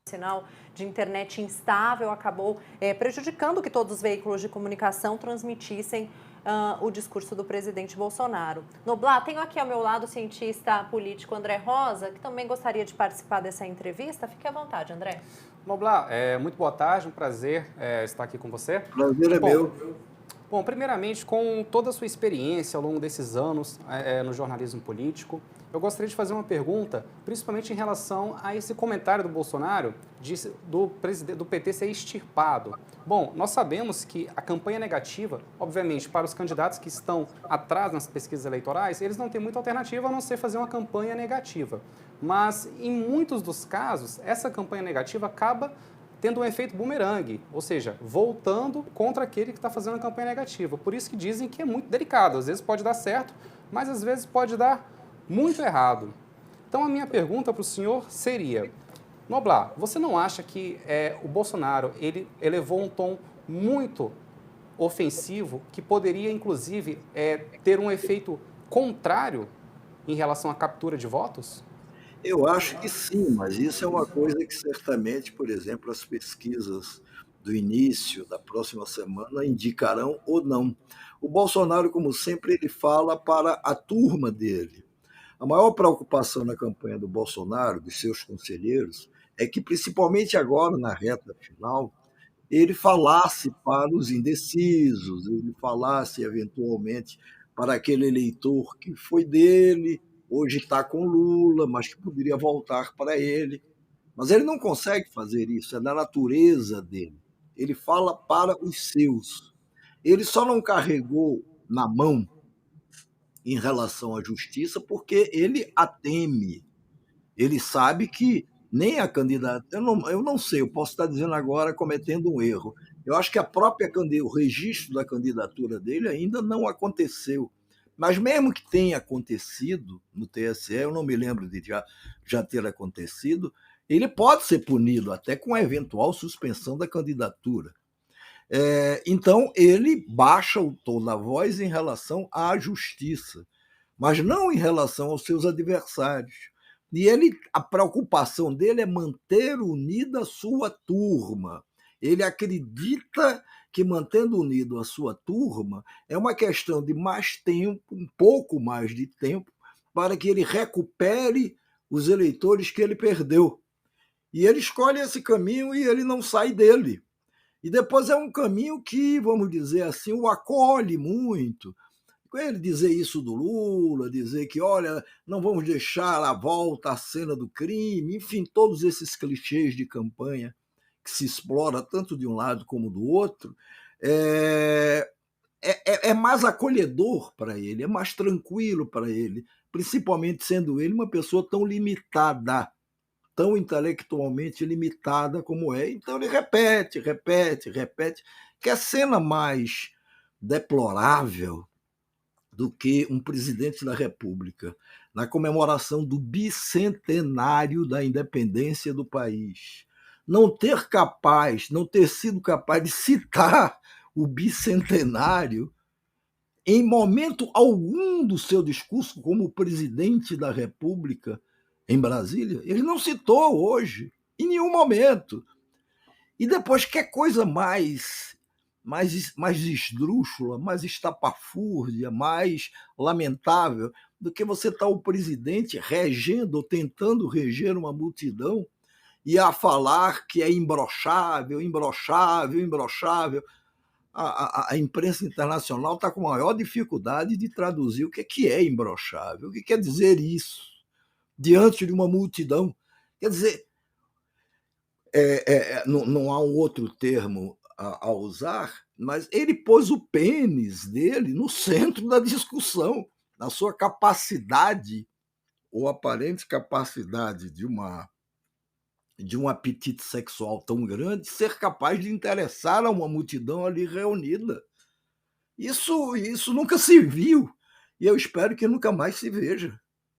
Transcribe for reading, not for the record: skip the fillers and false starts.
sinal de internet instável acabou prejudicando que todos os veículos de comunicação transmitissem o discurso do presidente Bolsonaro. Noblar, tenho aqui ao meu lado o cientista político André Rosa, que também gostaria de participar dessa entrevista. Fique à vontade, André. Noblar, muito boa tarde, um prazer estar aqui com você. Prazer é meu. Bom, primeiramente, com toda a sua experiência ao longo desses anos no jornalismo político, eu gostaria de fazer uma pergunta, principalmente em relação a esse comentário do Bolsonaro do PT ser extirpado. Bom, nós sabemos que a campanha negativa, obviamente, para os candidatos que estão atrás nas pesquisas eleitorais, eles não têm muita alternativa a não ser fazer uma campanha negativa. Mas, em muitos dos casos, essa campanha negativa acaba tendo um efeito bumerangue, ou seja, voltando contra aquele que está fazendo a campanha negativa. Por isso que dizem que é muito delicado. Às vezes pode dar certo, mas às vezes pode dar muito errado. Então, a minha pergunta para o senhor seria: Noblar, você não acha que o Bolsonaro ele elevou um tom muito ofensivo que poderia, inclusive, ter um efeito contrário em relação à captura de votos? Eu acho que sim, mas isso é uma coisa que certamente, por exemplo, as pesquisas do início da próxima semana indicarão ou não. O Bolsonaro, como sempre, ele fala para a turma dele. A maior preocupação na campanha do Bolsonaro, dos seus conselheiros, é que, principalmente agora, na reta final, ele falasse para os indecisos, ele falasse, eventualmente, para aquele eleitor que foi dele, hoje está com Lula, mas que poderia voltar para ele. Mas ele não consegue fazer isso, é da natureza dele. Ele fala para os seus. Ele só não carregou na mão em relação à justiça porque ele a teme. Ele sabe que nem a candidata. Eu não sei, eu posso estar dizendo agora cometendo um erro. Eu acho que o registro da candidatura dele ainda não aconteceu. Mas mesmo que tenha acontecido no TSE, eu não me lembro de já ter acontecido, ele pode ser punido até com a eventual suspensão da candidatura. Então, ele baixa o tom da voz em relação à justiça, mas não em relação aos seus adversários. E a preocupação dele é manter unida a sua turma. Ele acredita que mantendo unido a sua turma é uma questão de mais tempo, um pouco mais de tempo, para que ele recupere os eleitores que ele perdeu. E ele escolhe esse caminho e ele não sai dele. E depois é um caminho que, vamos dizer assim, o acolhe muito. Ele dizer isso do Lula, dizer que, olha, não vamos deixar a volta à cena do crime, enfim, todos esses clichês de campanha que se explora tanto de um lado como do outro, é mais acolhedor para ele, é mais tranquilo para ele, principalmente sendo ele uma pessoa tão limitada, tão intelectualmente limitada como é. Então ele repete, que a cena mais deplorável do que um presidente da República, na comemoração do bicentenário da independência do país, não ter sido capaz de citar o bicentenário em momento algum do seu discurso como presidente da República em Brasília. Ele não citou hoje, em nenhum momento. E depois, que coisa mais esdrúxula, mais estapafúrdia, mais lamentável do que você estar o presidente regendo ou tentando reger uma multidão e a falar que é imbrochável, imbrochável, imbrochável. A imprensa internacional está com a maior dificuldade de traduzir o que é imbrochável, o que quer dizer isso diante de uma multidão. Quer dizer, não há um outro termo a usar, mas ele pôs o pênis dele no centro da discussão, na sua capacidade, ou aparente capacidade de um apetite sexual tão grande, ser capaz de interessar a uma multidão ali reunida. Isso nunca se viu, e eu espero que nunca mais se veja.